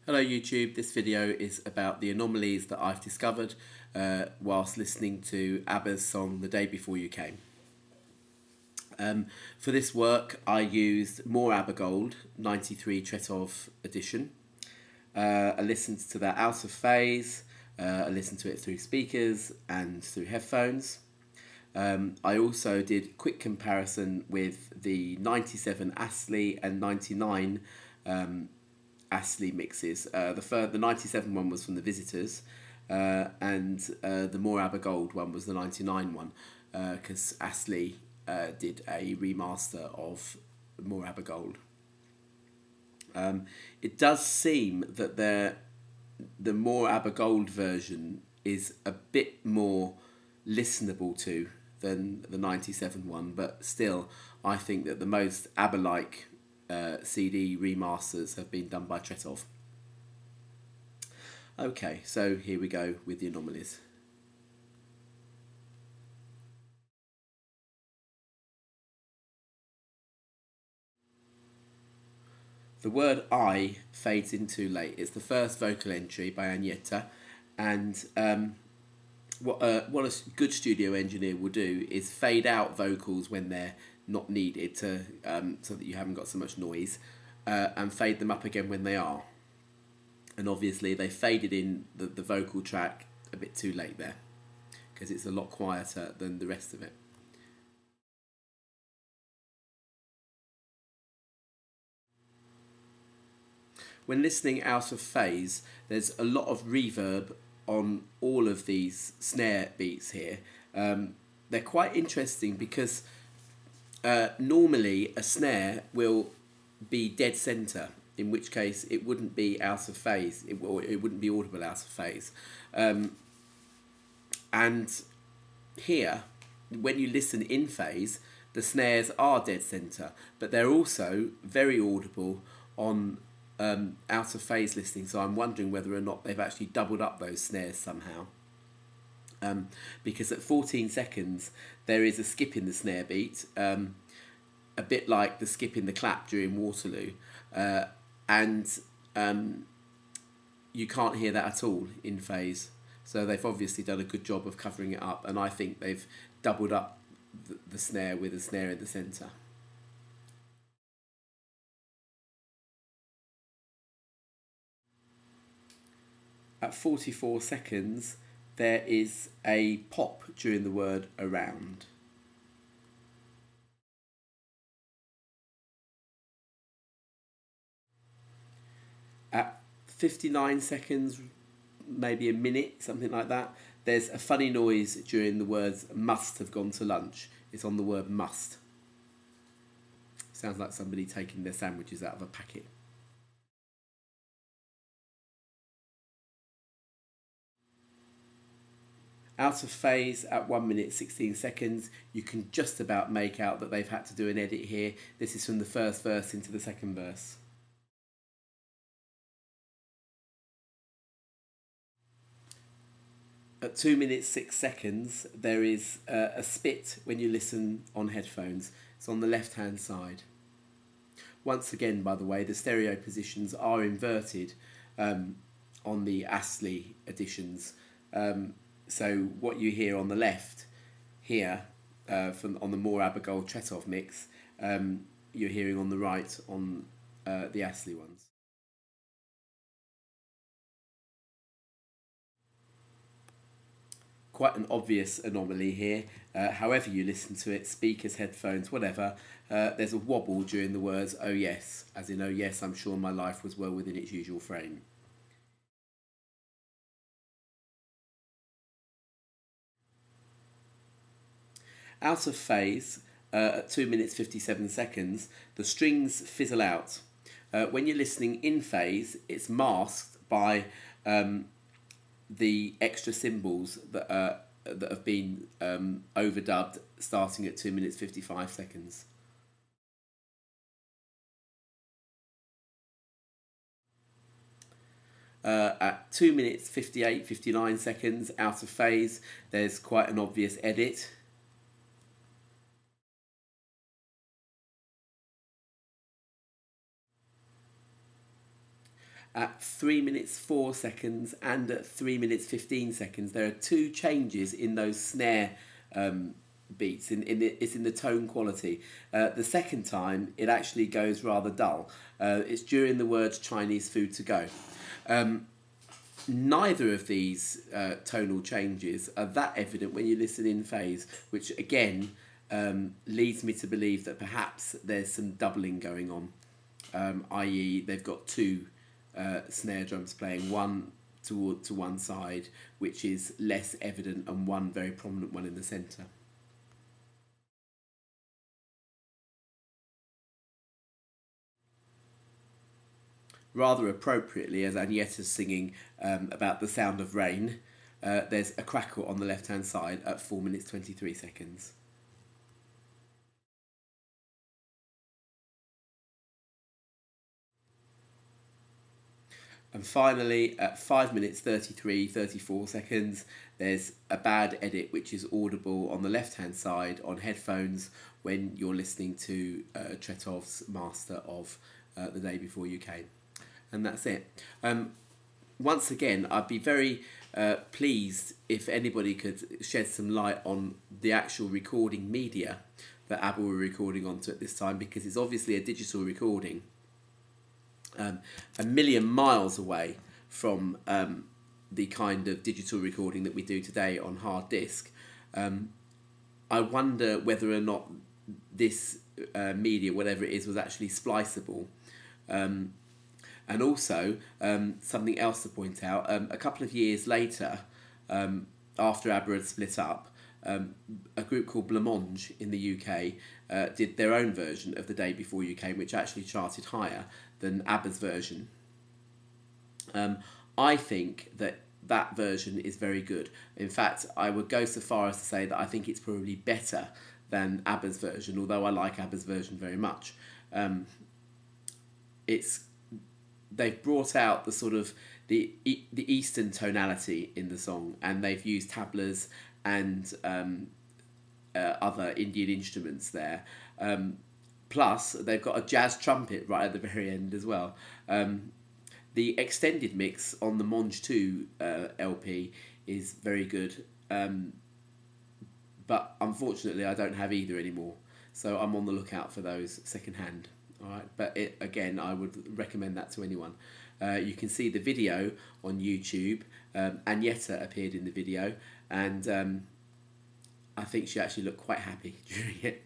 Hello YouTube, this video is about the anomalies that I've discovered whilst listening to ABBA's song The Day Before You Came. For this work I used More ABBA Gold 93 Tretov edition. I listened to that out of phase, I listened to it through speakers and through headphones. I also did quick comparison with the 97 Astley and 99 Astley mixes. The 97 one was from the Visitors, and the More ABBA Gold one was the 99 one, because Astley did a remaster of More ABBA Gold. It does seem that the More ABBA Gold version is a bit more listenable to than the 97 one, but still I think that the most ABBA-like CD remasters have been done by Tretov. Okay, so here we go with the anomalies. The word I fades in too late. It's the first vocal entry by Agneta, and what a good studio engineer will do is fade out vocals when they're not needed to so that you haven't got so much noise, and fade them up again when they are. And obviously they faded in the vocal track a bit too late there, because it's a lot quieter than the rest of it. When listening out of phase, there's a lot of reverb on all of these snare beats here. They're quite interesting because normally a snare will be dead center, in which case it wouldn't be out of phase, it wouldn't be audible out of phase. And here, when you listen in phase, the snares are dead center, but they're also very audible on out of phase listening, so I'm wondering whether or not they've actually doubled up those snares somehow. Because at 14 seconds there is a skip in the snare beat, a bit like the skip in the clap during Waterloo, and you can't hear that at all in phase, so they've obviously done a good job of covering it up, and I think they've doubled up the snare with a snare in the centre. At 44 seconds, there is a pop during the word around. At 59 seconds, maybe a minute, something like that, there's a funny noise during the words must have gone to lunch. It's on the word must. Sounds like somebody taking their sandwiches out of a packet. Out of phase at 1 minute 16 seconds, you can just about make out that they've had to do an edit here. This is from the first verse into the second verse. At 2 minutes 6 seconds, there is a spit when you listen on headphones. It's on the left hand side. Once again, by the way, the stereo positions are inverted on the Astley editions. So what you hear on the left here, on the More ABBA Gold Tretov mix, you're hearing on the right on the Astley ones. Quite an obvious anomaly here. However you listen to it, speakers, headphones, whatever, there's a wobble during the words "oh yes," as in "oh yes, I'm sure my life was well within its usual frame." Out of phase, at 2 minutes 57 seconds, the strings fizzle out. When you're listening in phase, it's masked by the extra cymbals that have been overdubbed, starting at 2 minutes 55 seconds. At 2 minutes 59 seconds, out of phase, there's quite an obvious edit. At 3 minutes 4 seconds and at 3 minutes 15 seconds. There are two changes in those snare beats. It's in the tone quality. The second time it actually goes rather dull. It's during the words Chinese food to go. Neither of these tonal changes are that evident when you listen in phase, which again leads me to believe that perhaps there's some doubling going on, i.e. they've got two snare drums playing, one to one side, which is less evident, and one very prominent one in the centre. Rather appropriately, as Agnieszka's singing about the sound of rain, there's a crackle on the left-hand side at 4 minutes 23 seconds. And finally, at 5 minutes 34 seconds, there's a bad edit which is audible on the left-hand side on headphones when you're listening to Tretov's master of The Day Before You Came. And that's it. Once again, I'd be very pleased if anybody could shed some light on the actual recording media that ABBA were recording onto at this time, because it's obviously a digital recording. A million miles away from the kind of digital recording that we do today on hard disk. I wonder whether or not this media, whatever it is, was actually spliceable. And also, something else to point out, a couple of years later, after ABBA had split up, a group called Blancmange in the UK did their own version of The Day Before You Came, which actually charted higher than ABBA's version. I think that version is very good. In fact, I would go so far as to say that I think it's probably better than ABBA's version, although I like ABBA's version very much. They've brought out the sort of the Eastern tonality in the song, and they've used tablas and other Indian instruments there. Plus, they've got a jazz trumpet right at the very end as well. The extended mix on the Monge 2 LP is very good, but unfortunately I don't have either anymore, so I'm on the lookout for those secondhand. All right, but again, I would recommend that to anyone. You can see the video on YouTube. Agnieszka appeared in the video, and I think she actually looked quite happy during it.